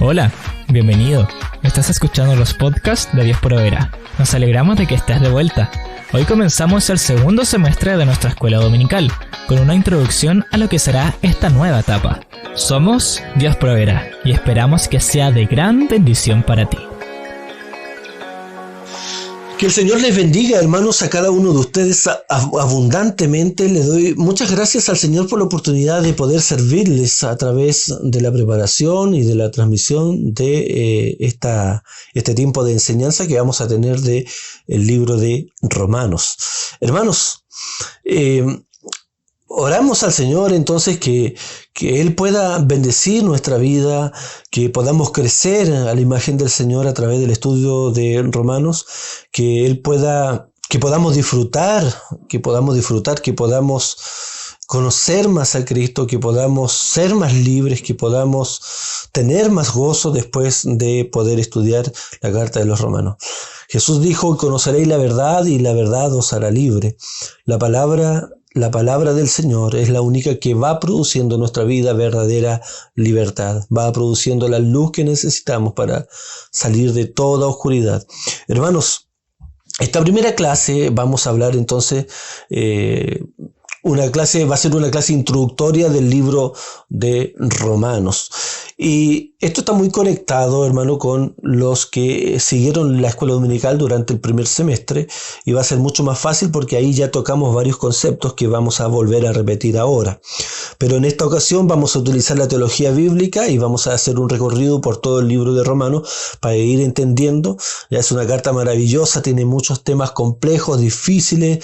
Hola, bienvenido. Estás escuchando los podcasts de Dios Proveerá. Nos alegramos de que estés de vuelta. Hoy comenzamos el segundo semestre de nuestra escuela dominical, con una introducción a lo que será esta nueva etapa. Somos Dios Proveerá y esperamos que sea de gran bendición para ti. Que el Señor les bendiga, hermanos, a cada uno de ustedes abundantemente. Le doy muchas gracias al Señor por la oportunidad de poder servirles a través de la preparación y de la transmisión de este tiempo de enseñanza que vamos a tener del libro de Romanos. Hermanos, oramos al Señor entonces que Él pueda bendecir nuestra vida, que podamos crecer a la imagen del Señor a través del estudio de Romanos, que podamos disfrutar, que podamos conocer más a Cristo, que podamos ser más libres, que podamos tener más gozo después de poder estudiar la carta de los Romanos. Jesús dijo: conoceréis la verdad y la verdad os hará libre. La palabra del Señor es la única que va produciendo en nuestra vida verdadera libertad, va produciendo la luz que necesitamos para salir de toda oscuridad. Hermanos, esta primera clase vamos a hablar entonces, va a ser una clase introductoria del libro de Romanos. Y esto está muy conectado, hermano, con los que siguieron la escuela dominical durante el primer semestre, y va a ser mucho más fácil porque ahí ya tocamos varios conceptos que vamos a volver a repetir ahora. Pero en esta ocasión vamos a utilizar la teología bíblica y vamos a hacer un recorrido por todo el libro de Romanos para ir entendiendo. Ya es una carta maravillosa, tiene muchos temas complejos, difíciles,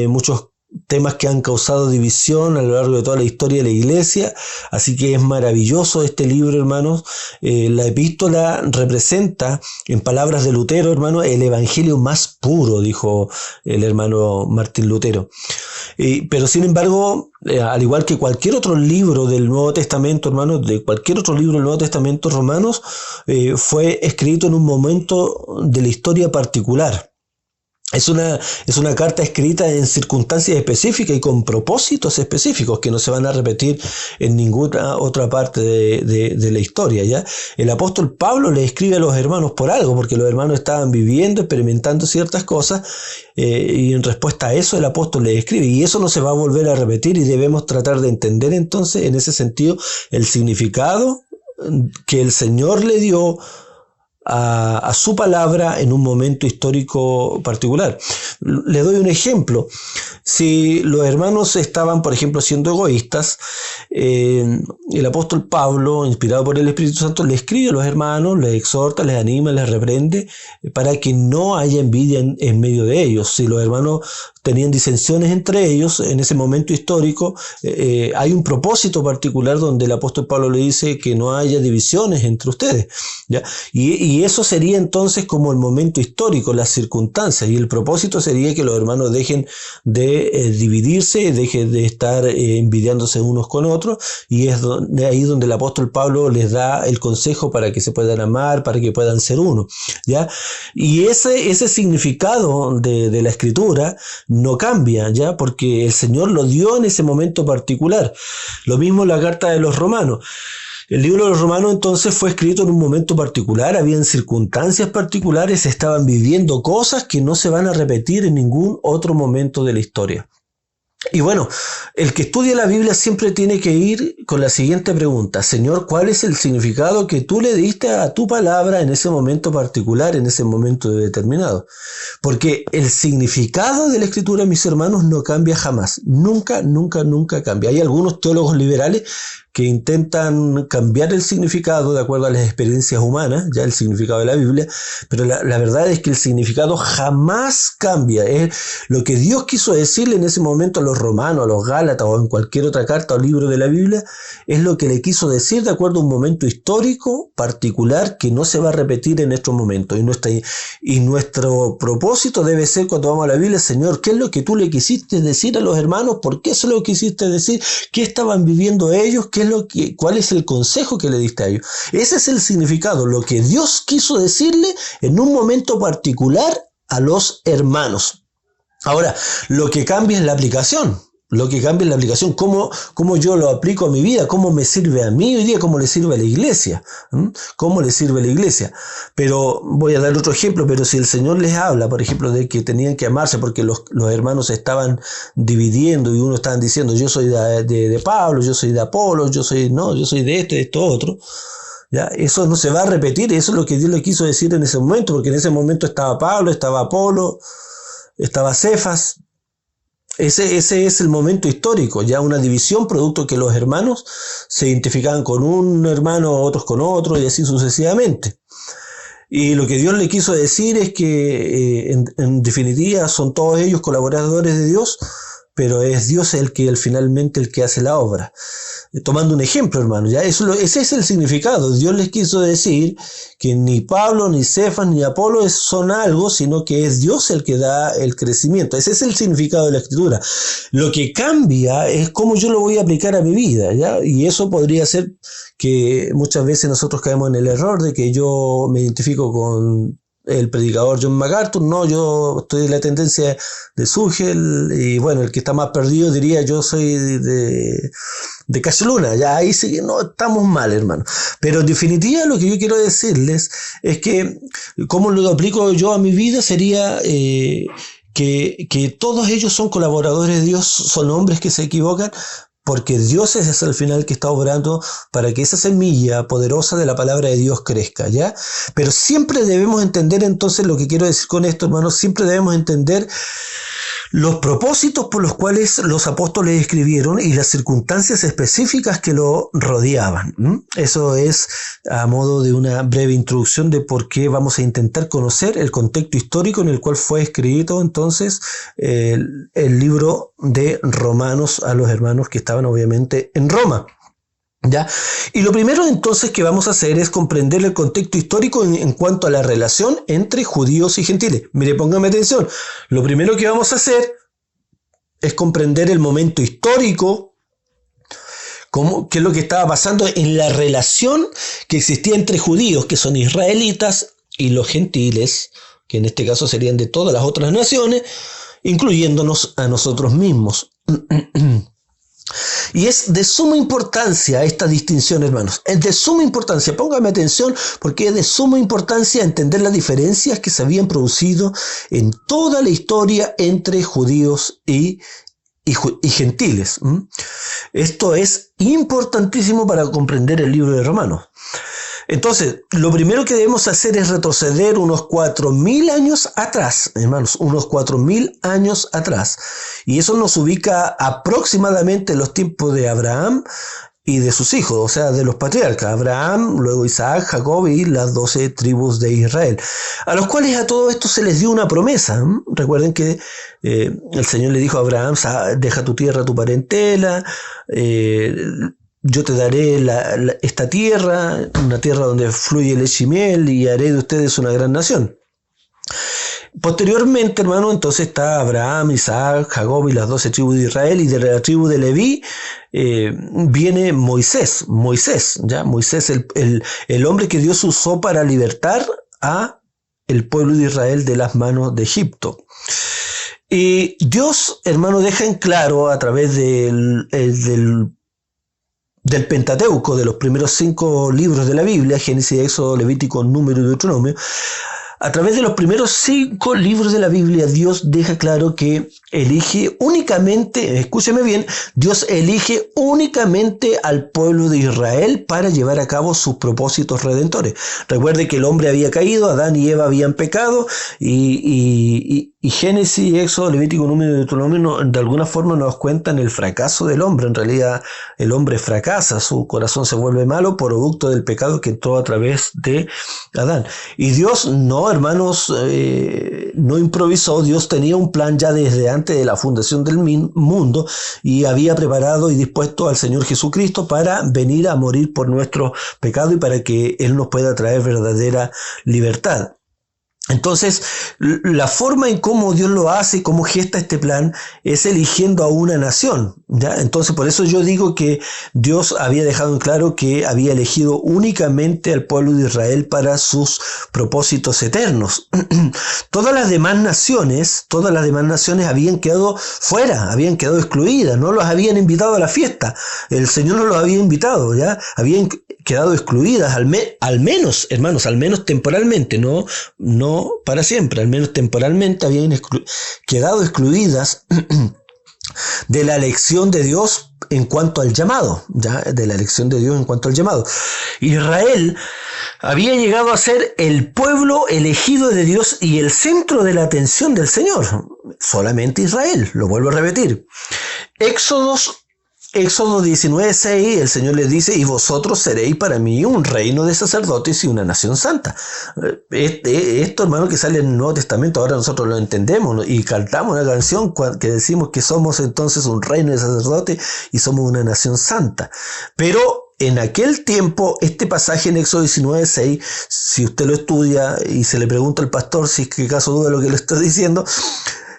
muchos temas que han causado división a lo largo de toda la historia de la iglesia, así que es maravilloso este libro, hermanos. La epístola representa, en palabras de Lutero, hermano, el evangelio más puro, dijo el hermano Martín Lutero. Pero sin embargo, al igual que cualquier otro libro del Nuevo Testamento, hermanos, de cualquier otro libro del Nuevo Testamento, Romanos, fue escrito en un momento de la historia particular. Es una carta escrita en circunstancias específicas y con propósitos específicos que no se van a repetir en ninguna otra parte de la historia, ¿ya? El apóstol Pablo le escribe a los hermanos por algo, porque los hermanos estaban viviendo, experimentando ciertas cosas, y en respuesta a eso el apóstol le escribe, y eso no se va a volver a repetir, y debemos tratar de entender entonces en ese sentido el significado que el Señor le dio a su palabra en un momento histórico particular. Le doy un ejemplo. Si los hermanos estaban, por ejemplo, siendo egoístas, el apóstol Pablo, inspirado por el Espíritu Santo, le escribe a los hermanos, les exhorta, les anima, les reprende, para que no haya envidia en medio de ellos. Si los hermanos tenían disensiones entre ellos, en ese momento histórico, hay un propósito particular donde el apóstol Pablo le dice que no haya divisiones entre ustedes, ¿ya? Y eso sería entonces como el momento histórico, las circunstancias, y el propósito sería que los hermanos dejen de dividirse, dejen de estar envidiándose unos con otros, y es ahí donde el apóstol Pablo les da el consejo para que se puedan amar, para que puedan ser uno, ¿ya? Y ese significado de la escritura no cambia, ¿ya? Porque el Señor lo dio en ese momento particular. Lo mismo la carta de los Romanos. El libro de los Romanos entonces fue escrito en un momento particular, habían circunstancias particulares, se estaban viviendo cosas que no se van a repetir en ningún otro momento de la historia. Y bueno, el que estudia la Biblia siempre tiene que ir con la siguiente pregunta: Señor, ¿cuál es el significado que tú le diste a tu palabra en ese momento particular, en ese momento determinado? Porque el significado de la Escritura, mis hermanos, no cambia jamás. Nunca, nunca, nunca cambia. Hay algunos teólogos liberales que intentan cambiar el significado de acuerdo a las experiencias humanas, ya el significado de la Biblia, pero la verdad es que el significado jamás cambia. Es lo que Dios quiso decirle en ese momento a los romanos, a los gálatas o en cualquier otra carta o libro de la Biblia, es lo que le quiso decir de acuerdo a un momento histórico particular que no se va a repetir en nuestro momento. Y nuestro propósito debe ser, cuando vamos a la Biblia: Señor, ¿qué es lo que tú le quisiste decir a los hermanos? ¿Por qué se lo quisiste decir? ¿Qué estaban viviendo ellos? ¿Cuál es el consejo que le diste a ellos? Ese es el significado, lo que Dios quiso decirle en un momento particular a los hermanos. Ahora, lo que cambia es la aplicación. Lo que cambia es la aplicación, cómo yo lo aplico a mi vida, cómo me sirve a mí hoy día, cómo le sirve a la iglesia. ¿Cómo le sirve a la iglesia? Pero voy a dar otro ejemplo, pero si el Señor les habla, por ejemplo, de que tenían que amarse porque los hermanos se estaban dividiendo y uno estaban diciendo, yo soy de Pablo, yo soy de Apolo, yo soy de esto, otro. ¿Ya? Eso no se va a repetir, eso es lo que Dios le quiso decir en ese momento, porque en ese momento estaba Pablo, estaba Apolo, estaba Cefas. Ese es el momento histórico, ya una división producto que los hermanos se identificaban con un hermano, otros con otro y así sucesivamente. Y lo que Dios le quiso decir es que en definitiva son todos ellos colaboradores de Dios, pero es Dios finalmente el que hace la obra. Tomando un ejemplo, hermano, ya ese es el significado. Dios les quiso decir que ni Pablo, ni Cefas, ni Apolo son algo, sino que es Dios el que da el crecimiento. Ese es el significado de la Escritura. Lo que cambia es cómo yo lo voy a aplicar a mi vida, ¿ya? Y eso podría ser que muchas veces nosotros caemos en el error de que yo me identifico con el predicador John MacArthur, no, yo estoy de la tendencia de Sugel, y bueno, el que está más perdido diría yo soy de Cacho Luna, ya ahí sí que no estamos mal, hermano. Pero en definitiva lo que yo quiero decirles es que cómo lo aplico yo a mi vida sería que todos ellos son colaboradores de Dios, son hombres que se equivocan, porque Dios es al final que está obrando para que esa semilla poderosa de la palabra de Dios crezca, ¿ya? Pero siempre debemos entender, entonces, lo que quiero decir con esto, hermanos, siempre debemos entender los propósitos por los cuales los apóstoles escribieron y las circunstancias específicas que lo rodeaban. Eso es a modo de una breve introducción de por qué vamos a intentar conocer el contexto histórico en el cual fue escrito entonces el libro de Romanos a los hermanos que estaban obviamente en Roma. ¿Ya? Y lo primero entonces que vamos a hacer es comprender el contexto histórico en cuanto a la relación entre judíos y gentiles. Mire, póngame atención. Lo primero que vamos a hacer es comprender el momento histórico, qué es lo que estaba pasando en la relación que existía entre judíos, que son israelitas, y los gentiles, que en este caso serían de todas las otras naciones, incluyéndonos a nosotros mismos. Y es de suma importancia esta distinción, hermanos. Es de suma importancia, póngame atención, porque es de suma importancia entender las diferencias que se habían producido en toda la historia entre judíos y gentiles. Esto es importantísimo para comprender el libro de Romanos. Entonces, lo primero que debemos hacer es retroceder unos 4.000 años atrás, hermanos, unos 4.000 años atrás. Y eso nos ubica aproximadamente en los tiempos de Abraham y de sus hijos, o sea, de los patriarcas, Abraham, luego Isaac, Jacob y las 12 tribus de Israel, a los cuales a todo esto se les dio una promesa. Recuerden que el Señor le dijo a Abraham, deja tu tierra, tu parentela, yo te daré esta tierra, una tierra donde fluye leche y miel, y haré de ustedes una gran nación. Posteriormente, hermano, entonces está Abraham, Isaac, Jacob y las 12 tribus de Israel, y de la tribu de Leví viene Moisés, ¿ya? Moisés, el hombre que Dios usó para libertar a el pueblo de Israel de las manos de Egipto. Y Dios, hermano, deja en claro a través del Pentateuco, de los primeros 5 libros de la Biblia, Génesis, Éxodo, Levítico, Número y Deuteronomio, a través de los primeros 5 libros de la Biblia, Dios deja claro que elige únicamente, escúcheme bien, Dios elige únicamente al pueblo de Israel para llevar a cabo sus propósitos redentores. Recuerde que el hombre había caído, Adán y Eva habían pecado, y Génesis, Éxodo, Levítico, Número y Deuteronomio de alguna forma nos cuentan el fracaso del hombre. En realidad el hombre fracasa, su corazón se vuelve malo producto del pecado que entró a través de Adán. Y Dios no, hermanos, no improvisó. Dios tenía un plan ya desde antes de la fundación del mundo, y había preparado y dispuesto al Señor Jesucristo para venir a morir por nuestro pecado y para que Él nos pueda traer verdadera libertad. Entonces, la forma en cómo Dios lo hace, cómo gesta este plan, es eligiendo a una nación, ¿ya? Entonces, por eso yo digo que Dios había dejado en claro que había elegido únicamente al pueblo de Israel para sus propósitos eternos. Todas las demás naciones habían quedado fuera, habían quedado excluidas, no los habían invitado a la fiesta. El Señor no los había invitado, ¿ya? Habían quedado excluidas, al menos, hermanos, al menos temporalmente, no para siempre, al menos temporalmente habían quedado excluidas de la elección de Dios en cuanto al llamado, ¿ya? De la elección de Dios en cuanto al llamado. Israel había llegado a ser el pueblo elegido de Dios y el centro de la atención del Señor. Solamente Israel, lo vuelvo a repetir. Éxodo 19:6, el Señor les dice: y vosotros seréis para mí un reino de sacerdotes y una nación santa. Esto, hermano, que sale en el Nuevo Testamento, ahora nosotros lo entendemos, ¿no? Y cantamos una canción que decimos que somos entonces un reino de sacerdotes y somos una nación santa. Pero en aquel tiempo, este pasaje en Éxodo 19:6, si usted lo estudia y se le pregunta al pastor si es que acaso duda lo que le estoy diciendo,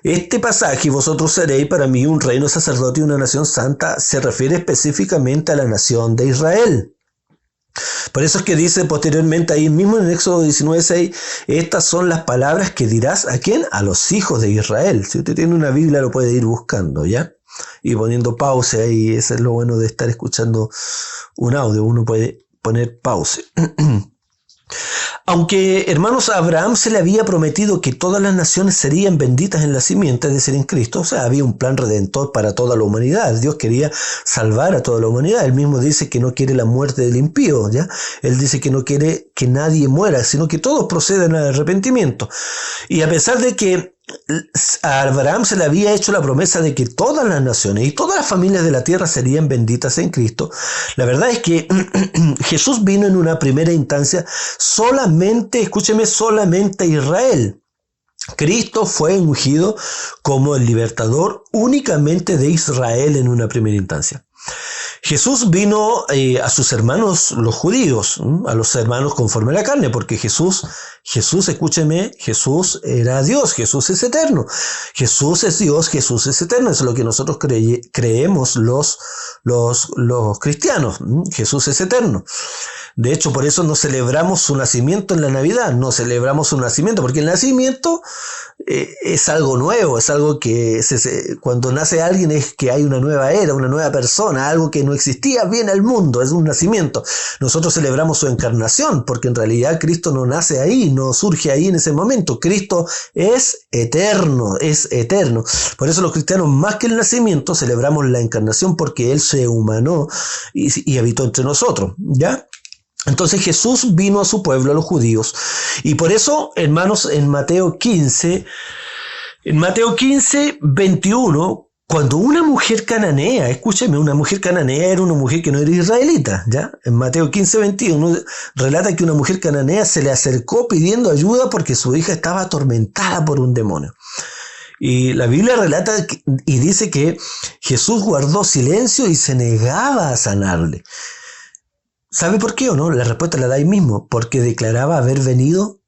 este pasaje, vosotros seréis para mí un reino sacerdote y una nación santa, se refiere específicamente a la nación de Israel. Por eso es que dice posteriormente ahí mismo en Éxodo 19:6, estas son las palabras que dirás ¿a quién? A los hijos de Israel. Si usted tiene una Biblia lo puede ir buscando, ¿ya? Y poniendo pausa ahí, eso es lo bueno de estar escuchando un audio, uno puede poner pausa. Aunque, hermanos, a Abraham se le había prometido que todas las naciones serían benditas en la simiente, es decir, en Cristo, o sea, había un plan redentor para toda la humanidad. Dios quería salvar a toda la humanidad. Él mismo dice que no quiere la muerte del impío, ¿ya? Él dice que no quiere que nadie muera, sino que todos procedan al arrepentimiento. Y a pesar de que a Abraham se le había hecho la promesa de que todas las naciones y todas las familias de la tierra serían benditas en Cristo, la verdad es que Jesús vino en una primera instancia solamente, escúcheme, solamente a Israel. Cristo fue ungido como el libertador únicamente de Israel en una primera instancia. Jesús vino a sus hermanos los judíos, a los hermanos conforme a la carne, porque Jesús, escúcheme, Jesús era Dios, Jesús es eterno, Jesús es Dios, Jesús es eterno, eso es lo que nosotros creemos los cristianos, Jesús es eterno. De hecho, por eso no celebramos su nacimiento en la Navidad, no celebramos su nacimiento, porque el nacimiento es algo nuevo, es algo que cuando nace alguien es que hay una nueva era, una nueva persona, algo que no existía, viene al mundo, es un nacimiento. Nosotros celebramos su encarnación, porque en realidad Cristo no nace ahí, no surge ahí en ese momento. Cristo es eterno, es eterno. Por eso los cristianos, más que el nacimiento, celebramos la encarnación, porque Él se humanó y habitó entre nosotros, ¿ya? Entonces Jesús vino a su pueblo, a los judíos, y por eso, hermanos, en Mateo 15:21, cuando una mujer cananea, escúcheme, una mujer cananea era una mujer que no era israelita, ¿ya? En Mateo 15:21 relata que una mujer cananea se le acercó pidiendo ayuda porque su hija estaba atormentada por un demonio. Y la Biblia relata y dice que Jesús guardó silencio y se negaba a sanarle. ¿Sabe por qué o no? La respuesta la da ahí mismo, porque declaraba haber venido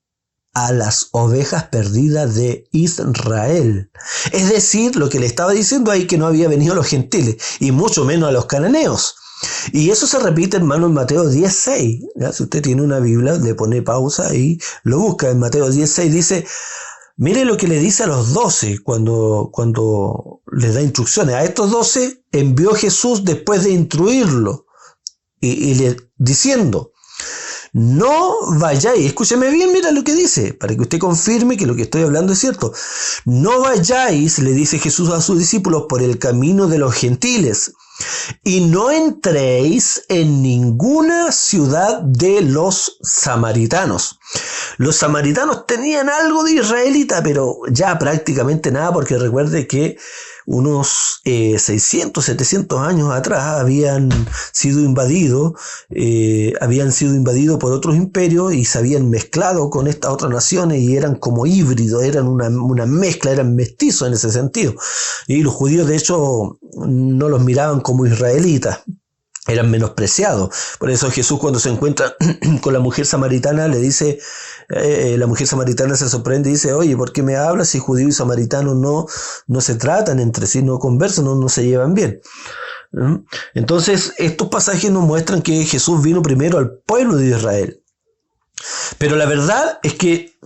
a las ovejas perdidas de Israel. Es decir, lo que le estaba diciendo ahí, que no había venido a los gentiles, y mucho menos a los cananeos. Y eso se repite, hermano, en Mateo 10:6. ¿Ya? Si usted tiene una Biblia, le pone pausa y lo busca. En Mateo 10:6 dice, mire lo que le dice a los 12 cuando les da instrucciones. A estos 12 envió Jesús después de instruirlo. Y diciendo, no vayáis, escúcheme bien, mira lo que dice, para que usted confirme que lo que estoy hablando es cierto. No vayáis, le dice Jesús a sus discípulos, por el camino de los gentiles, y no entréis en ninguna ciudad de los samaritanos. Los samaritanos tenían algo de israelita, pero ya prácticamente nada, porque recuerde que unos 600, 700 años atrás habían sido invadidos por otros imperios y se habían mezclado con estas otras naciones y eran como híbridos, eran una mezcla, eran mestizos en ese sentido. Y los judíos, de hecho, no los miraban como israelitas. eran menospreciados. Por eso Jesús, cuando se encuentra con la mujer samaritana, le dice, la mujer samaritana se sorprende y dice: oye, ¿por qué me hablas si judío y samaritano no se tratan entre sí, no conversan, no se llevan bien? Entonces, estos pasajes nos muestran que Jesús vino primero al pueblo de Israel. Pero la verdad es que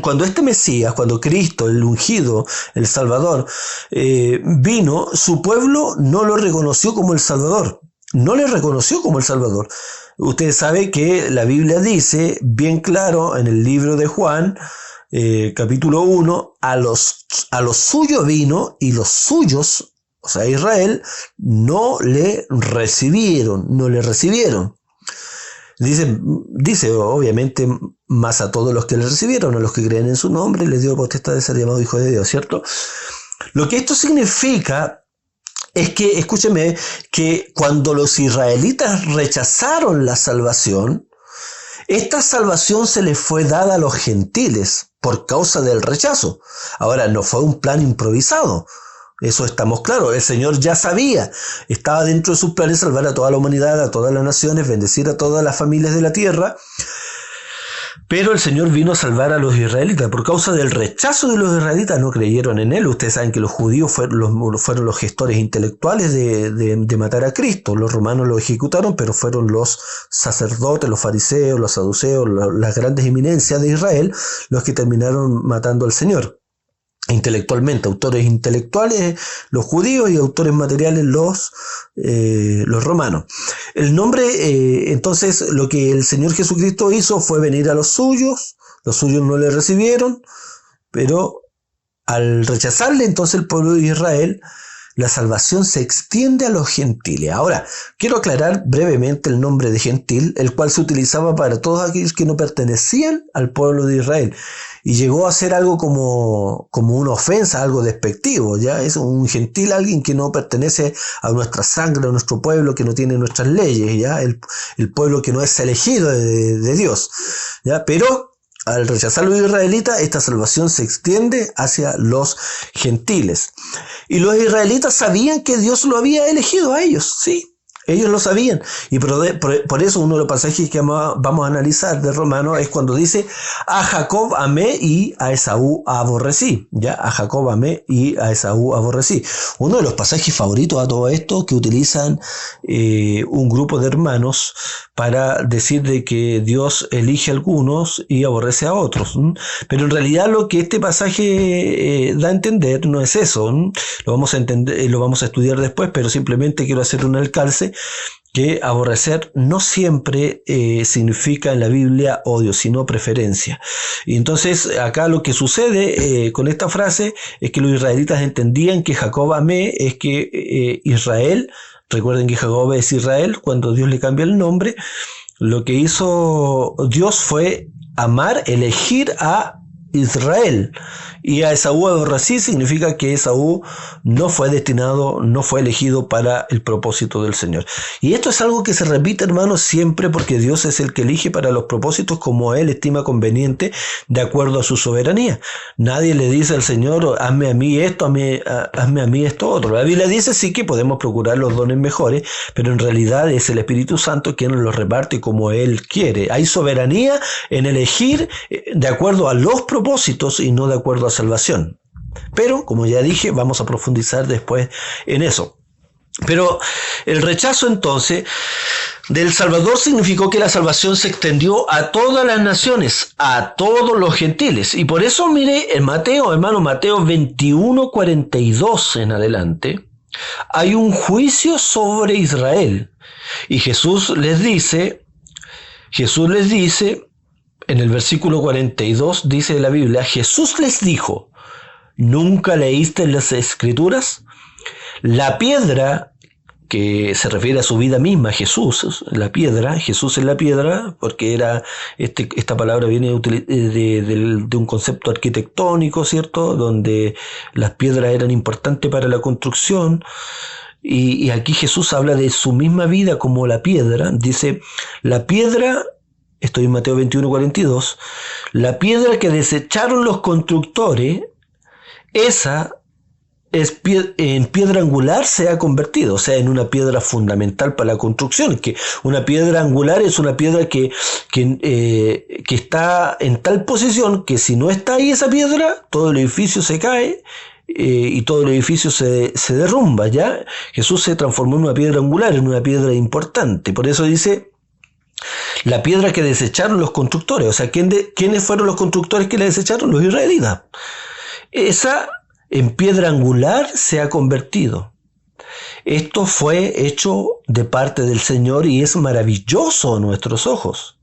cuando este Mesías, cuando Cristo, el ungido, el Salvador, vino, su pueblo no lo reconoció como el Salvador. No le reconoció como el Salvador. Ustedes saben que la Biblia dice bien claro en el libro de Juan, capítulo 1, a los suyos vino y los suyos, o sea, Israel, no le recibieron. Dice obviamente, más a todos los que le recibieron, a los que creen en su nombre, les dio potestad de ser llamado hijo de Dios, ¿cierto? Lo que esto significa es que, escúcheme, que cuando los israelitas rechazaron la salvación, esta salvación se les fue dada a los gentiles por causa del rechazo. Ahora, no fue un plan improvisado. Eso estamos claros. El Señor ya sabía, estaba dentro de sus planes salvar a toda la humanidad, a todas las naciones, bendecir a todas las familias de la tierra. Pero el Señor vino a salvar a los israelitas. Por causa del rechazo de los israelitas no creyeron en Él. Ustedes saben que los judíos fueron los gestores intelectuales de matar a Cristo. Los romanos lo ejecutaron, pero fueron los sacerdotes, los fariseos, los saduceos, las grandes eminencias de Israel los que terminaron matando al Señor. Intelectualmente, autores intelectuales los judíos y autores materiales los romanos. El nombre, entonces, lo que el Señor Jesucristo hizo fue venir a los suyos no le recibieron, pero al rechazarle entonces el pueblo de Israel, la salvación se extiende a los gentiles. Ahora, quiero aclarar brevemente el nombre de gentil, el cual se utilizaba para todos aquellos que no pertenecían al pueblo de Israel. Y llegó a ser algo como una ofensa, algo despectivo, ¿ya? Es un gentil, alguien que no pertenece a nuestra sangre, a nuestro pueblo, que no tiene nuestras leyes, ¿ya? El pueblo que no es elegido de Dios, ¿ya? Pero al rechazar a los israelitas, esta salvación se extiende hacia los gentiles. Y los israelitas sabían que Dios lo había elegido a ellos, ¿sí? Ellos lo sabían. Y por eso uno de los pasajes que vamos a analizar de Romanos es cuando dice: a Jacob amé y a Esaú aborrecí. Ya, a Jacob amé y a Esaú aborrecí. Uno de los pasajes favoritos a todo esto que utilizan un grupo de hermanos para decir de que Dios elige a algunos y aborrece a otros. Pero en realidad lo que este pasaje da a entender no es eso. Lo vamos a entender, lo vamos a estudiar después, pero simplemente quiero hacer un alcance que aborrecer no siempre significa en la Biblia odio, sino preferencia. Y entonces acá lo que sucede con esta frase es que los israelitas entendían que Jacob amé es que Israel, recuerden que Jacob es Israel, cuando Dios le cambia el nombre, lo que hizo Dios fue amar, elegir a Israel. Y a Esaú aborrecí significa que Esaú no fue destinado, no fue elegido para el propósito del Señor. Y esto es algo que se repite, hermanos, siempre, porque Dios es el que elige para los propósitos como Él estima conveniente, de acuerdo a su soberanía. Nadie le dice al Señor: hazme a mí esto, hazme a mí esto otro. La Biblia dice sí que podemos procurar los dones mejores, pero en realidad es el Espíritu Santo quien los reparte como Él quiere. Hay soberanía en elegir de acuerdo a los propósitos y no de acuerdo a salvación. Pero, como ya dije, vamos a profundizar después en eso. Pero el rechazo entonces del Salvador significó que la salvación se extendió a todas las naciones, a todos los gentiles. Y por eso, mire, en Mateo, hermano, Mateo 21:42 en adelante, hay un juicio sobre Israel. Y Jesús les dice, en el versículo 42 dice la Biblia: Jesús les dijo: ¿nunca leíste en las Escrituras? La piedra, que se refiere a su vida misma, Jesús es la piedra, porque esta palabra viene de un concepto arquitectónico, ¿cierto? Donde las piedras eran importantes para la construcción. Y aquí Jesús habla de su misma vida como la piedra. Dice: la piedra, estoy en Mateo 21:42, la piedra que desecharon los constructores, esa en piedra angular se ha convertido, o sea, en una piedra fundamental para la construcción. Que una piedra angular es una piedra que está en tal posición que si no está ahí esa piedra, todo el edificio se cae y todo el edificio se derrumba, ¿ya? Jesús se transformó en una piedra angular, en una piedra importante. Por eso dice, la piedra que desecharon los constructores. O sea, ¿quiénes fueron los constructores que la desecharon? Los israelitas. Esa en piedra angular se ha convertido. Esto fue hecho de parte del Señor y es maravilloso a nuestros ojos.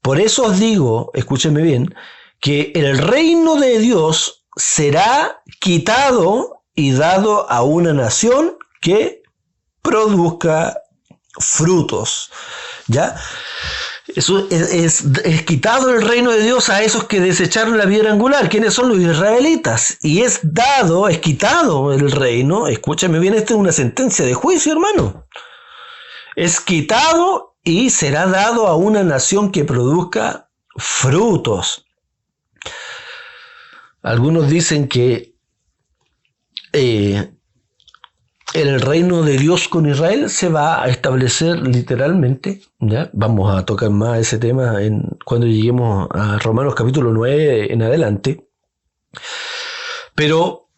Por eso os digo, escúchenme bien, que el reino de Dios será quitado y dado a una nación que produzca frutos. ¿Ya? Eso es quitado el reino de Dios a esos que desecharon la piedra angular. ¿Quiénes son los israelitas? Y es quitado el reino. Escúchame bien, esta es una sentencia de juicio, hermano. Es quitado y será dado a una nación que produzca frutos. Algunos dicen que el reino de Dios con Israel se va a establecer literalmente, ¿ya? Vamos a tocar más ese tema cuando lleguemos a Romanos capítulo 9 en adelante. Pero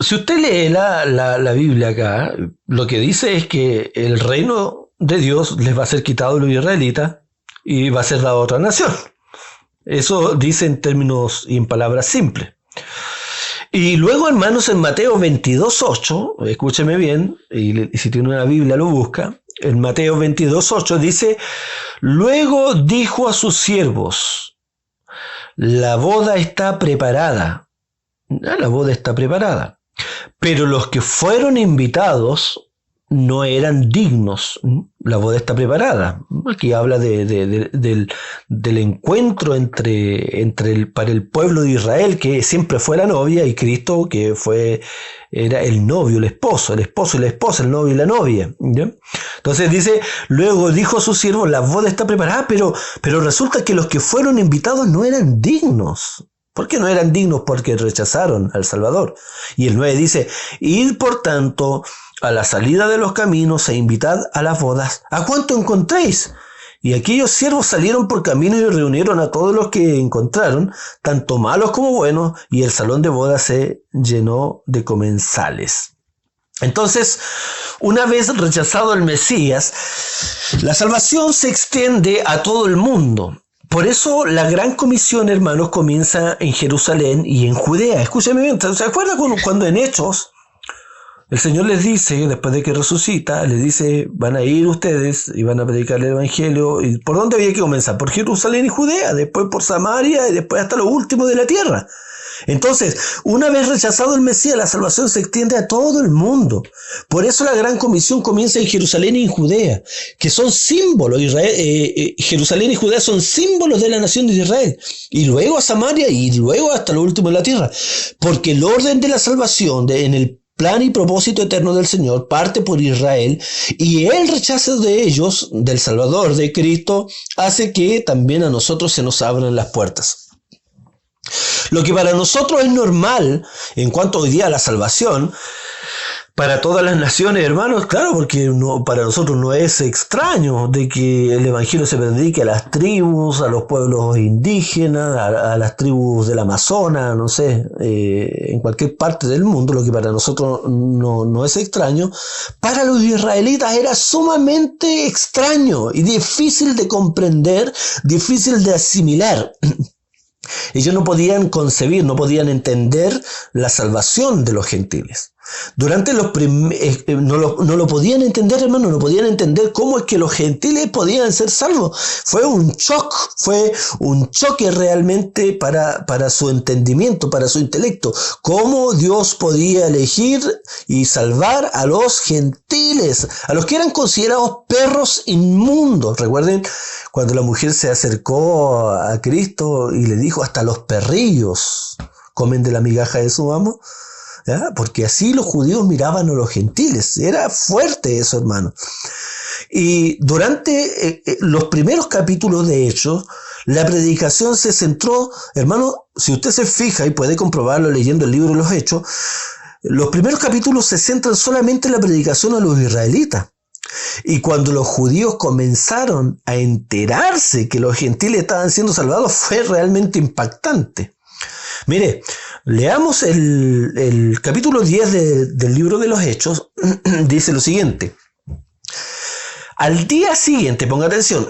si usted lee la Biblia acá, lo que dice es que el reino de Dios les va a ser quitado a los israelitas y va a ser dado a otra nación. Eso dice en términos y en palabras simples. Y luego, hermanos, en Mateo 22:8, escúcheme bien, y si tiene una Biblia lo busca, en Mateo 22:8 dice, luego dijo a sus siervos, la boda está preparada, pero los que fueron invitados no eran dignos. La boda está preparada. Aquí habla del encuentro para el pueblo de Israel, que siempre fue la novia, y Cristo, que era el novio, el esposo y la esposa, el novio y la novia, ¿ya? Entonces dice, luego dijo a sus siervos, la boda está preparada, pero resulta que los que fueron invitados no eran dignos. ¿Por qué no eran dignos? Porque rechazaron al Salvador. Y el 9 dice, id por tanto a la salida de los caminos e invitad a las bodas a cuanto encontréis. Y aquellos siervos salieron por camino y reunieron a todos los que encontraron, tanto malos como buenos, y el salón de bodas se llenó de comensales. Entonces, una vez rechazado el Mesías, la salvación se extiende a todo el mundo. Por eso la gran comisión, hermanos, comienza en Jerusalén y en Judea. Escúchame bien, ¿se acuerdan cuando en Hechos el Señor les dice, después de que resucita, les dice, van a ir ustedes y van a predicar el Evangelio? ¿Y por dónde había que comenzar? Por Jerusalén y Judea, después por Samaria y después hasta lo último de la tierra. Entonces, una vez rechazado el Mesías, la salvación se extiende a todo el mundo. Por eso la gran comisión comienza en Jerusalén y en Judea, que son símbolos. Jerusalén y Judea son símbolos de la nación de Israel. Y luego a Samaria y luego hasta lo último de la tierra. Porque el orden de la salvación en el plan y propósito eterno del Señor parte por Israel, y el rechazo de ellos, del Salvador, de Cristo, hace que también a nosotros se nos abran las puertas. Lo que para nosotros es normal en cuanto hoy día a la salvación, para todas las naciones, hermanos, claro, porque para nosotros no es extraño de que el Evangelio se predique a las tribus, a los pueblos indígenas, a las tribus del Amazonas, no sé, en cualquier parte del mundo. Lo que para nosotros no es extraño, para los israelitas era sumamente extraño y difícil de comprender, difícil de asimilar. Ellos no podían concebir, no podían entender la salvación de los gentiles. Durante los no lo podían entender, hermano, no podían entender cómo es que los gentiles podían ser salvos. Fue un choque realmente para su entendimiento, para su intelecto. Cómo Dios podía elegir y salvar a los gentiles, a los que eran considerados perros inmundos. Recuerden cuando la mujer se acercó a Cristo y le dijo, hasta los perrillos comen de la migaja de su amo. ¿Ya? Porque así los judíos miraban a los gentiles. Era fuerte eso, hermano. Y durante los primeros capítulos de Hechos, la predicación se centró, hermano, si usted se fija y puede comprobarlo leyendo el libro de los Hechos, los primeros capítulos se centran solamente en la predicación a los israelitas. Y cuando los judíos comenzaron a enterarse que los gentiles estaban siendo salvados, fue realmente impactante. Mire, leamos el capítulo 10 del libro de los Hechos. Dice lo siguiente. Al día siguiente, ponga atención,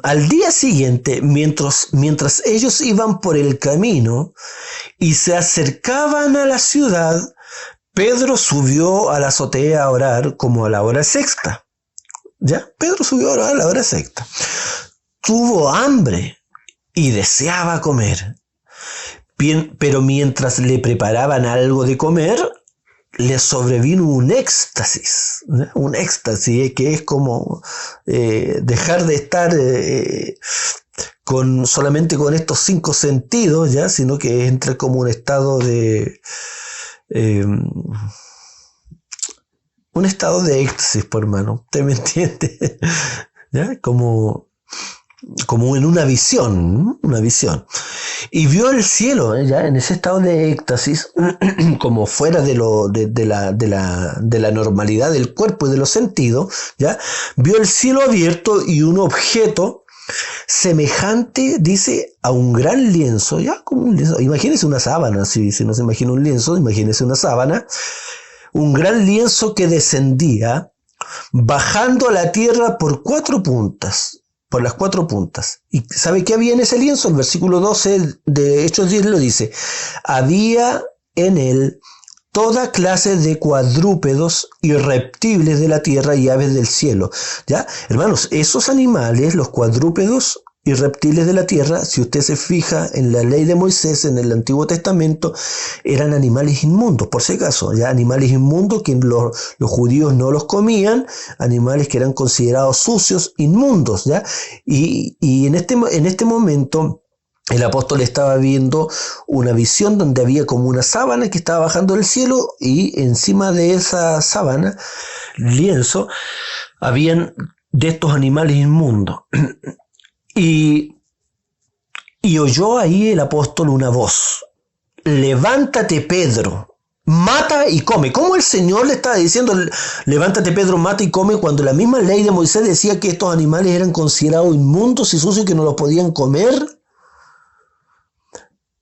al día siguiente, mientras ellos iban por el camino y se acercaban a la ciudad, Pedro subió a la azotea a orar como a la hora sexta. ¿Ya? Pedro subió a orar a la hora sexta. Tuvo hambre y deseaba comer. Bien, pero mientras le preparaban algo de comer, le sobrevino un éxtasis, ¿no? Un éxtasis que es como dejar de estar solamente con estos 5 sentidos, ¿ya? Sino que entra como un estado de éxtasis, por hermano, ¿usted me entiende? ¿Ya? Como en una visión. Y vio el cielo, ya en ese estado de éxtasis, como fuera de la normalidad del cuerpo y de los sentidos, ya vio el cielo abierto y un objeto semejante, dice, a un gran lienzo, ya como un lienzo. Imagínese una sábana, si no se imagina un lienzo, imagínese una sábana, un gran lienzo que descendía, bajando a la tierra por las 4 puntas. ¿Y sabe qué había en ese lienzo? El versículo 12 de Hechos 10 lo dice. Había en él toda clase de cuadrúpedos y reptiles de la tierra y aves del cielo. ¿Ya? Hermanos, esos animales, los cuadrúpedos y reptiles de la tierra, si usted se fija en la ley de Moisés, en el Antiguo Testamento, eran animales inmundos, por si acaso, ya animales inmundos que los judíos no los comían, animales que eran considerados sucios, inmundos, ¿ya? Y en este momento el apóstol estaba viendo una visión donde había como una sábana que estaba bajando del cielo y encima de esa sábana, lienzo, habían de estos animales inmundos. Y oyó ahí el apóstol una voz. Levántate, Pedro, mata y come. ¿Cómo el Señor le estaba diciendo, levántate, Pedro, mata y come, cuando la misma ley de Moisés decía que estos animales eran considerados inmundos y sucios y que no los podían comer?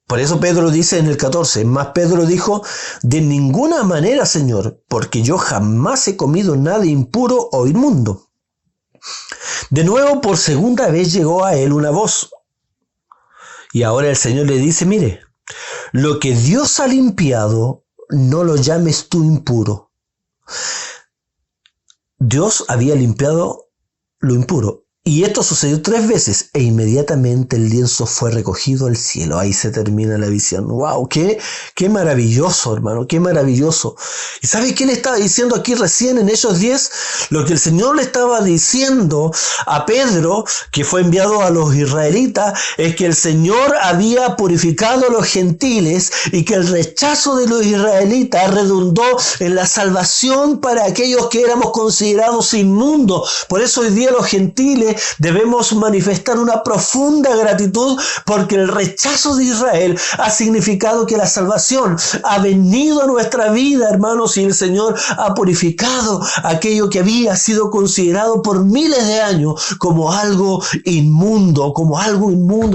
Por eso Pedro dice en el 14, más Pedro dijo, de ninguna manera, Señor, porque yo jamás he comido nada impuro o inmundo. De nuevo, por segunda vez llegó a él una voz. Y ahora el Señor le dice, mire, lo que Dios ha limpiado, no lo llames tú impuro. Dios había limpiado lo impuro. Y esto sucedió 3 veces e inmediatamente el lienzo fue recogido al cielo. Ahí se termina la visión. ¡Wow! ¡Qué maravilloso, hermano! ¡Qué maravilloso! ¿Y sabe qué le estaba diciendo aquí recién en Hechos 10? Lo que el Señor le estaba diciendo a Pedro, que fue enviado a los israelitas, es que el Señor había purificado a los gentiles y que el rechazo de los israelitas redundó en la salvación para aquellos que éramos considerados inmundos. Por eso hoy día los gentiles debemos manifestar una profunda gratitud, porque el rechazo de Israel ha significado que la salvación ha venido a nuestra vida, hermanos, y el Señor ha purificado aquello que había sido considerado por miles de años como algo inmundo,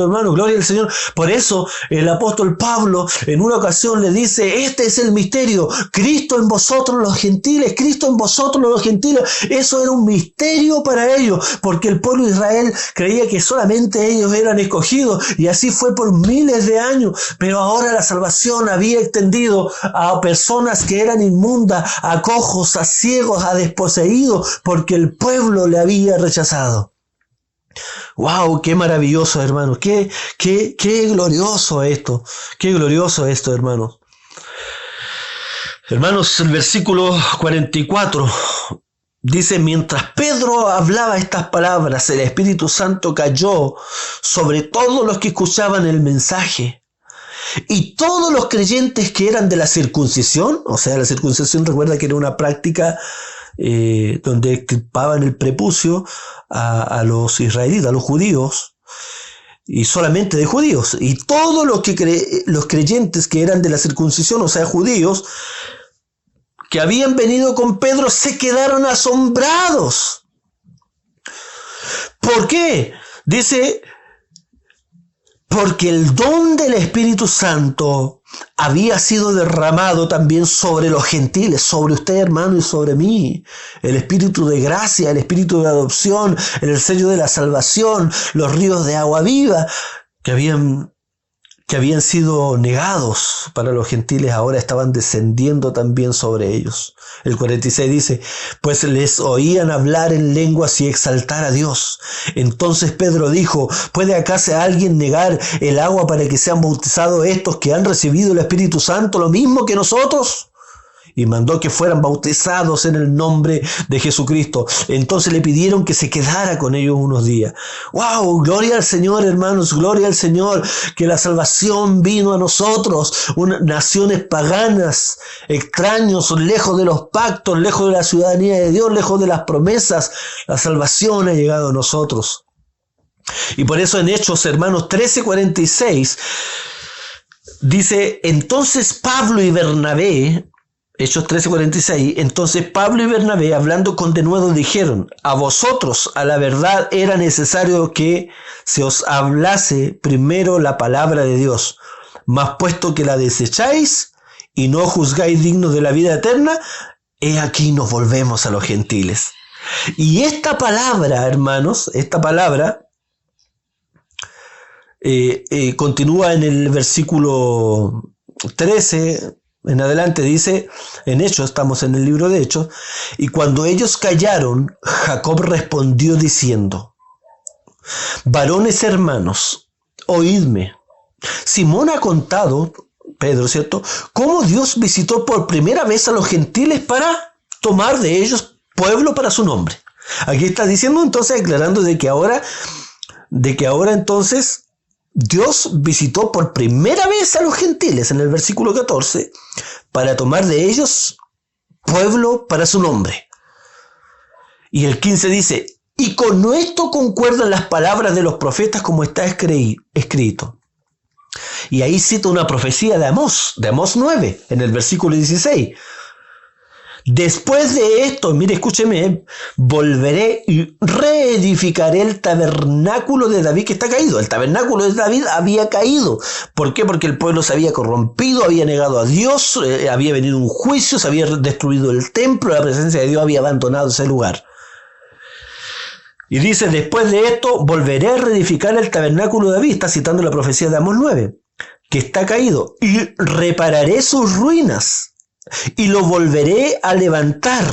hermano, gloria al Señor. Por eso el apóstol Pablo en una ocasión le dice, este es el misterio, Cristo en vosotros los gentiles, Cristo en vosotros los gentiles. Eso era un misterio para ellos, porque el pueblo de Israel creía que solamente ellos eran escogidos, y así fue por miles de años. Pero ahora la salvación había extendido a personas que eran inmundas, a cojos, a ciegos, a desposeídos, porque el pueblo le había rechazado. ¡Wow! ¡Qué maravilloso, hermanos! ¡Qué glorioso esto! ¡Qué glorioso esto, hermanos! Hermanos, el versículo 44 dice, mientras Pedro hablaba estas palabras, el Espíritu Santo cayó sobre todos los que escuchaban el mensaje. Y todos los creyentes que eran de la circuncisión, o sea, la circuncisión, recuerda que era una práctica donde extirpaban el prepucio a los israelitas, a los judíos, y solamente de judíos. Y todos los creyentes que eran de la circuncisión, o sea, judíos, que habían venido con Pedro, se quedaron asombrados. ¿Por qué? Dice, porque el don del Espíritu Santo había sido derramado también sobre los gentiles, sobre usted, hermano, y sobre mí. El Espíritu de gracia, el Espíritu de adopción, el sello de la salvación, los ríos de agua viva que habían sido negados para los gentiles, ahora estaban descendiendo también sobre ellos. El 46 dice, pues les oían hablar en lenguas y exaltar a Dios. Entonces Pedro dijo, ¿puede acaso alguien negar el agua para que sean bautizados estos que han recibido el Espíritu Santo lo mismo que nosotros? Y mandó que fueran bautizados en el nombre de Jesucristo. Entonces le pidieron que se quedara con ellos unos días. ¡Wow! Gloria al Señor, hermanos, gloria al Señor, que la salvación vino a nosotros, naciones paganas, extraños, lejos de los pactos, lejos de la ciudadanía de Dios, lejos de las promesas. La salvación ha llegado a nosotros. Y por eso en Hechos, hermanos, 13:46, dice, entonces Pablo y Bernabé, Hechos 13:46, entonces Pablo y Bernabé, hablando con denuedo, dijeron, a vosotros, a la verdad, era necesario que se os hablase primero la palabra de Dios, mas puesto que la desecháis y no juzgáis dignos de la vida eterna, he aquí nos volvemos a los gentiles. Y esta palabra, hermanos, esta palabra continúa en el versículo 13 en adelante, dice, en Hechos, estamos en el libro de Hechos, y cuando ellos callaron, Jacob respondió diciendo, varones hermanos, oídme. Simón ha contado, Pedro, ¿cierto?, cómo Dios visitó por primera vez a los gentiles para tomar de ellos pueblo para su nombre. Aquí está diciendo entonces, declarando de que ahora entonces Dios visitó por primera vez a los gentiles en el versículo 14 para tomar de ellos pueblo para su nombre. Y el 15 dice, y con esto concuerdan las palabras de los profetas como está escrito. Y ahí cita una profecía de Amós 9, en el versículo 16. Después de esto, mire, escúcheme, volveré y reedificaré el tabernáculo de David que está caído. El tabernáculo de David había caído. ¿Por qué? Porque el pueblo se había corrompido, había negado a Dios, había venido un juicio, se había destruido el templo, la presencia de Dios había abandonado ese lugar. Y dice, después de esto, volveré a reedificar el tabernáculo de David, está citando la profecía de Amós 9, que está caído, y repararé sus ruinas. Y lo volveré a levantar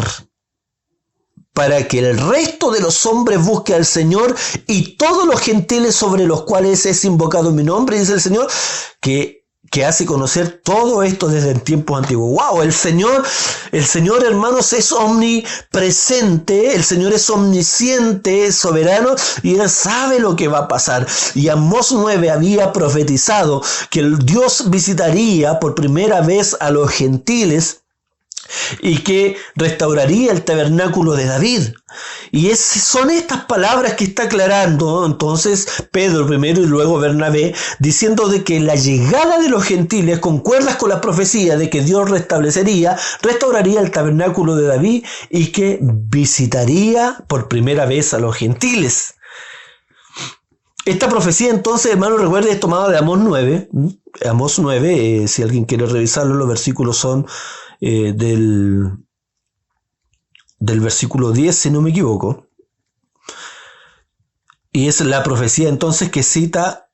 para que el resto de los hombres busque al Señor y todos los gentiles sobre los cuales es invocado mi nombre, dice el Señor, que hace conocer todo esto desde el tiempo antiguo. ¡Wow! El Señor, hermanos, es omnipresente, el Señor es omnisciente, es soberano, y Él sabe lo que va a pasar. Y Amós 9 había profetizado que el Dios visitaría por primera vez a los gentiles y que restauraría el tabernáculo de David. Y son estas palabras que está aclarando entonces Pedro primero y luego Bernabé, diciendo de que la llegada de los gentiles concuerda con la profecía de que Dios restauraría el tabernáculo de David y que visitaría por primera vez a los gentiles. Esta profecía entonces, hermano, recuerde, es tomada de Amós 9. Amós 9, si alguien quiere revisarlo, los versículos son del versículo 10, si no me equivoco. Y es la profecía entonces que cita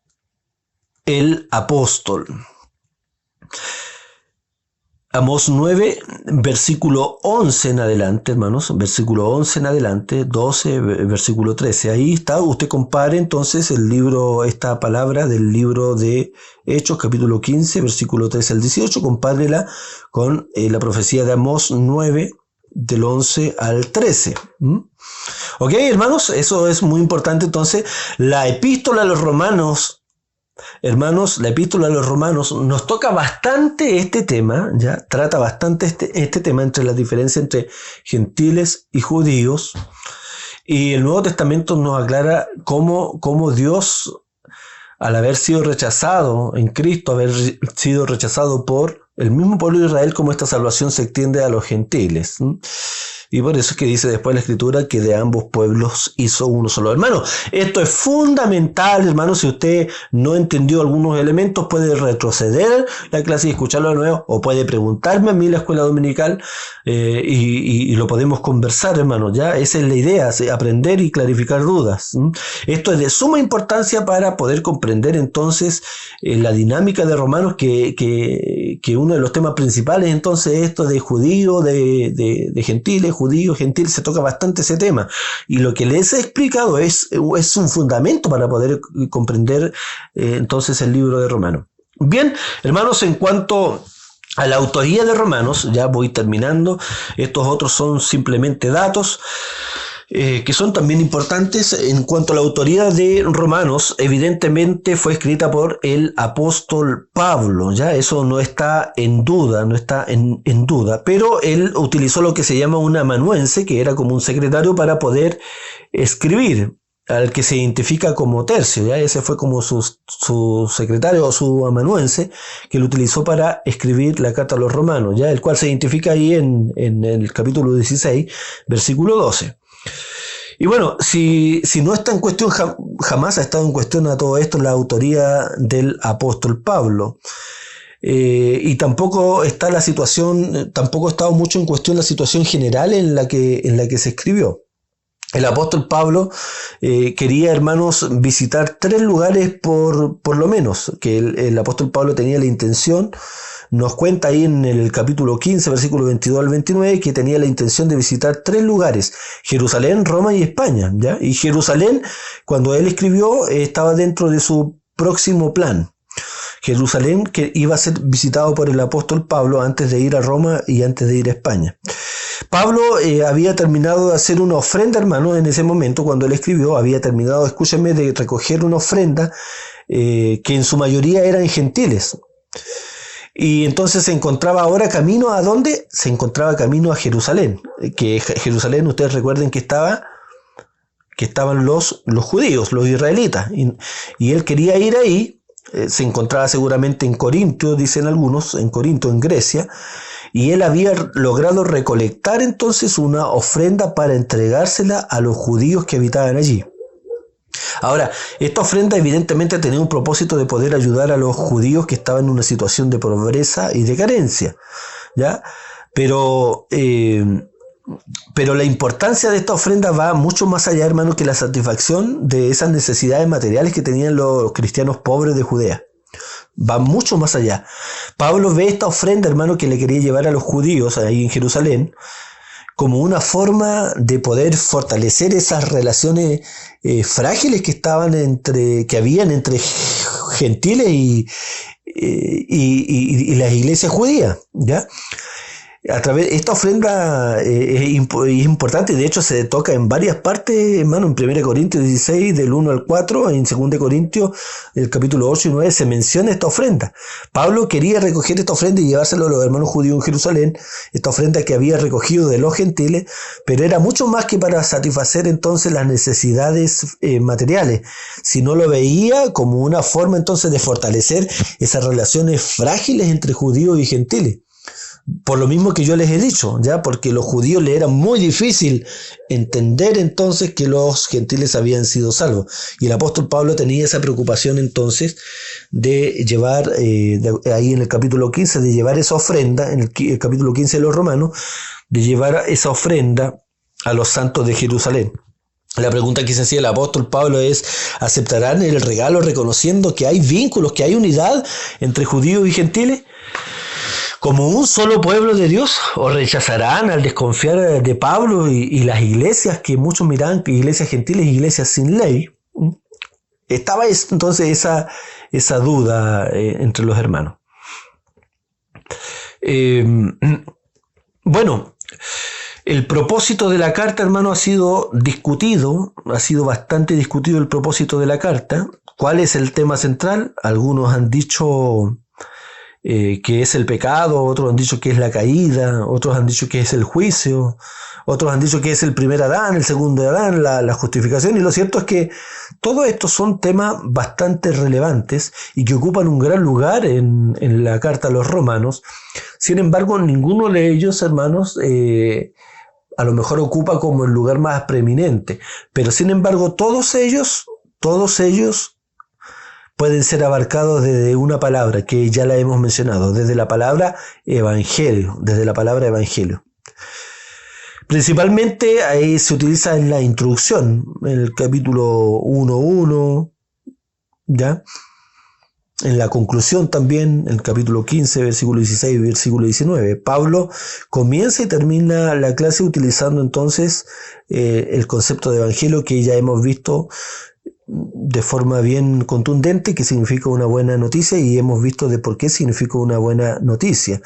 el apóstol. Amós 9, versículo 11 en adelante, hermanos, versículo 11 en adelante, 12, versículo 13. Ahí está, usted compare entonces esta palabra del libro de Hechos, capítulo 15, versículo 13 al 18, compárela con la profecía de Amós 9, del 11 al 13. Ok, hermanos, eso es muy importante. Entonces, la epístola a los romanos hermanos, la epístola a los romanos nos toca bastante este tema, ya trata bastante este tema entre la diferencia entre gentiles y judíos, y el Nuevo Testamento nos aclara cómo Dios, al haber sido rechazado en Cristo, haber sido rechazado por el mismo pueblo de Israel, cómo esta salvación se extiende a los gentiles. Y por eso es que dice después la Escritura que de ambos pueblos hizo uno solo. Hermano, esto es fundamental, hermano. Si usted no entendió algunos elementos, puede retroceder la clase y escucharlo de nuevo, o puede preguntarme a mí en la escuela dominical y lo podemos conversar, hermano. Ya, esa es la idea, aprender y clarificar dudas. Esto es de suma importancia para poder comprender entonces la dinámica de Romanos, que uno de los temas principales entonces es esto de judío, de gentiles, judío, gentil, se toca bastante ese tema. Y lo que les he explicado es un fundamento para poder comprender entonces el libro de Romanos. Bien, hermanos, en cuanto a la autoría de Romanos, ya voy terminando, estos otros son simplemente datos que son también importantes. En cuanto a la autoría de Romanos, evidentemente fue escrita por el apóstol Pablo, ya eso no está en duda, pero él utilizó lo que se llama un amanuense, que era como un secretario para poder escribir, al que se identifica como Tercio, ya ese fue como su secretario o su amanuense, que lo utilizó para escribir la carta a los romanos, ya el cual se identifica ahí en el capítulo 16, versículo 12. Y bueno, si no está en cuestión, jamás ha estado en cuestión a todo esto la autoría del apóstol Pablo. Y tampoco está la situación, tampoco ha estado mucho en cuestión la situación general en la que se escribió. El apóstol Pablo quería, hermanos, visitar 3 lugares por lo menos, que el apóstol Pablo tenía la intención. Nos cuenta ahí en el capítulo 15, versículo 22 al 29, que tenía la intención de visitar 3 lugares: Jerusalén, Roma y España, ¿ya? Y Jerusalén, cuando él escribió, estaba dentro de su próximo plan. Jerusalén, que iba a ser visitado por el apóstol Pablo antes de ir a Roma y antes de ir a España. Pablo había terminado de hacer una ofrenda, hermano, en ese momento cuando él escribió, había terminado, escúchenme, de recoger una ofrenda que en su mayoría eran gentiles. Y entonces se encontraba ahora camino ¿a dónde? Se encontraba camino a Jerusalén. Que Jerusalén, ustedes recuerden que estaban los judíos, los israelitas. Y él quería ir ahí. Se encontraba seguramente en Corinto, dicen algunos, en Corinto, en Grecia. Y él había logrado recolectar entonces una ofrenda para entregársela a los judíos que habitaban allí. Ahora, esta ofrenda evidentemente tenía un propósito de poder ayudar a los judíos que estaban en una situación de pobreza y de carencia, ¿ya? Pero la importancia de esta ofrenda va mucho más allá, hermano, que la satisfacción de esas necesidades materiales que tenían los cristianos pobres de Judea. Va mucho más allá. Pablo ve esta ofrenda, hermano, que le quería llevar a los judíos ahí en Jerusalén, como una forma de poder fortalecer esas relaciones frágiles que habían entre gentiles y las iglesias judías, ¿ya? Esta ofrenda es importante, y de hecho se toca en varias partes, hermano. En 1 Corintios 16, del 1 al 4, en 2 Corintios, el capítulo 8 y 9, se menciona esta ofrenda. Pablo quería recoger esta ofrenda y llevárselo a los hermanos judíos en Jerusalén, esta ofrenda que había recogido de los gentiles, pero era mucho más que para satisfacer entonces las necesidades materiales, sino lo veía como una forma entonces de fortalecer esas relaciones frágiles entre judíos y gentiles. Por lo mismo que yo les he dicho, ya, porque los judíos les era muy difícil entender entonces que los gentiles habían sido salvos. Y el apóstol Pablo tenía esa preocupación entonces de llevar, ahí en el capítulo 15, de llevar esa ofrenda, en el capítulo 15 de los Romanos, de llevar esa ofrenda a los santos de Jerusalén. La pregunta que se hacía el apóstol Pablo es: ¿aceptarán el regalo reconociendo que hay vínculos, que hay unidad entre judíos y gentiles como un solo pueblo de Dios? ¿O rechazarán al desconfiar de Pablo y las iglesias que muchos miraban que iglesias gentiles y iglesias sin ley? Estaba entonces esa duda entre los hermanos. Bueno, El propósito de la carta, hermano, ha sido bastante discutido el propósito de la carta. ¿Cuál es el tema central? Algunos han dicho que es el pecado, otros han dicho que es la caída, otros han dicho que es el juicio, otros han dicho que es el primer Adán, el segundo Adán, la justificación, y lo cierto es que todos estos son temas bastante relevantes y que ocupan un gran lugar en la carta a los romanos. Sin embargo, ninguno de ellos, hermanos, a lo mejor ocupa como el lugar más preeminente, pero sin embargo todos ellos pueden ser abarcados desde una palabra que ya la hemos mencionado, desde la palabra evangelio, Principalmente ahí se utiliza en la introducción, en el capítulo 1.1, ¿ya? En la conclusión también, en el capítulo 15, versículo 16 y versículo 19. Pablo comienza y termina la clase utilizando entonces el concepto de evangelio que ya hemos visto de forma bien contundente, que significa una buena noticia, y hemos visto de por qué significa una buena noticia.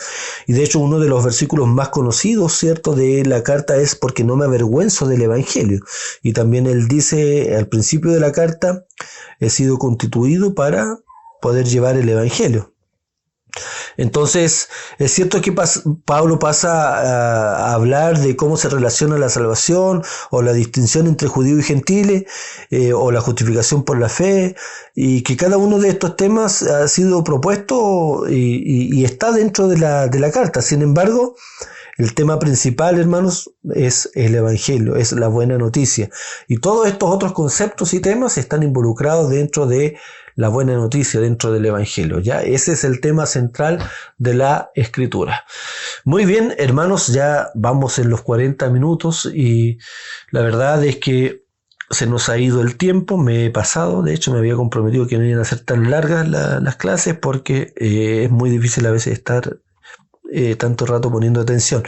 Y de hecho uno de los versículos más conocidos, ¿cierto?, de la carta es porque no me avergüenzo del evangelio. Y también él dice al principio de la carta, he sido constituido para poder llevar el evangelio. Entonces, es cierto que Pablo pasa a hablar de cómo se relaciona la salvación o la distinción entre judíos y gentiles o la justificación por la fe, y que cada uno de estos temas ha sido propuesto y está dentro de la carta. Sin embargo, el tema principal, hermanos, es el evangelio, es la buena noticia. Y todos estos otros conceptos y temas están involucrados dentro de la buena noticia, dentro del evangelio. Ya ese es el tema central de la escritura. Muy bien, hermanos, ya vamos en los 40 minutos y la verdad es que se nos ha ido el tiempo, me he pasado. De hecho, me había comprometido que no iban a ser tan largas las clases porque es muy difícil a veces estar tanto rato poniendo atención.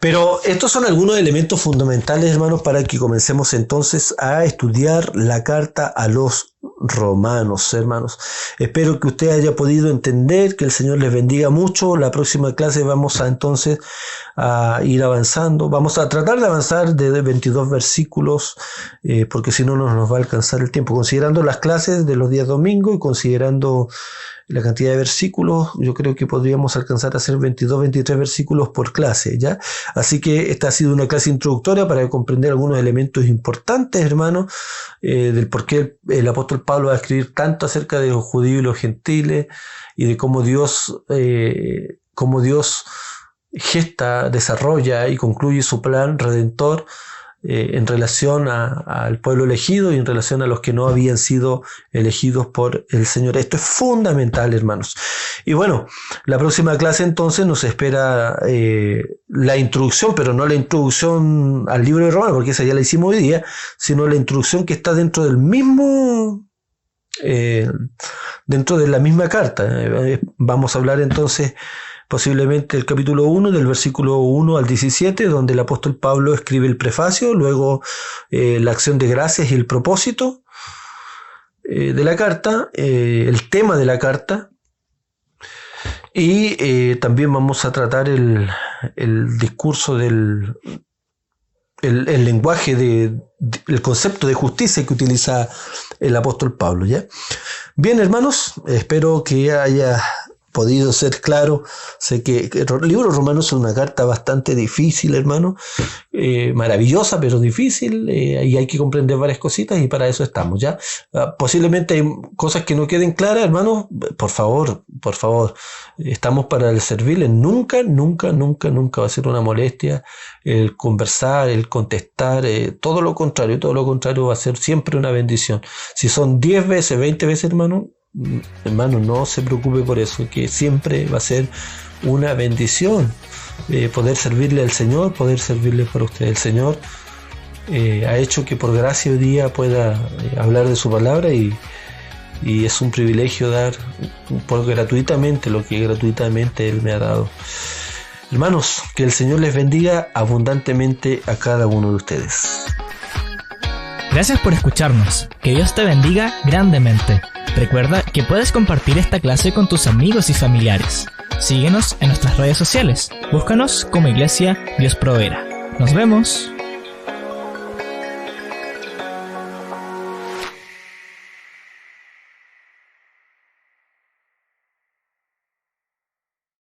Pero estos son algunos elementos fundamentales, hermanos, para que comencemos entonces a estudiar la carta a los romanos, hermanos. Espero que usted haya podido entender, que el Señor les bendiga mucho. La próxima clase vamos a entonces a ir avanzando. Vamos a tratar de avanzar de 22 versículos, porque si no nos va a alcanzar el tiempo. Considerando las clases de los días domingo y considerando la cantidad de versículos, yo creo que podríamos alcanzar a hacer 22, 23 versículos por clase, ¿ya? Así que esta ha sido una clase introductoria para comprender algunos elementos importantes, hermanos, del por qué el apóstol Pablo va a escribir tanto acerca de los judíos y los gentiles, y de cómo Dios gesta, desarrolla y concluye su plan redentor en relación al pueblo elegido y en relación a los que no habían sido elegidos por el Señor. Esto es fundamental, hermanos. Y bueno, la próxima clase entonces nos espera la introducción, pero no la introducción al libro de Romanos, porque esa ya la hicimos hoy día, sino la introducción que está dentro del mismo dentro de la misma carta. Vamos a hablar entonces posiblemente el capítulo 1, del versículo 1 al 17, donde el apóstol Pablo escribe el prefacio, luego la acción de gracias y el propósito de la carta, el tema de la carta, y también vamos a tratar el discurso del el lenguaje el concepto de justicia que utiliza el apóstol Pablo, ¿ya? Bien, hermanos, espero que haya podido ser claro. Sé que el libro de Romanos es una carta bastante difícil, hermano, maravillosa, pero difícil, y hay que comprender varias cositas, y para eso estamos, ¿ya? Posiblemente hay cosas que no queden claras, hermano. Por favor, estamos para servirles. Nunca va a ser una molestia el conversar, el contestar, todo lo contrario va a ser siempre una bendición. Si son 10 veces, 20 veces, hermano, no se preocupe por eso, que siempre va a ser una bendición poder servirle al Señor, poder servirle para usted. El Señor ha hecho que por gracia hoy día pueda hablar de su palabra, y es un privilegio dar gratuitamente lo que gratuitamente Él me ha dado. Hermanos, que el Señor les bendiga abundantemente a cada uno de ustedes. Gracias por escucharnos. Que Dios te bendiga grandemente. Recuerda que puedes compartir esta clase con tus amigos y familiares. Síguenos en nuestras redes sociales. Búscanos como Iglesia Dios Proveerá. Nos vemos.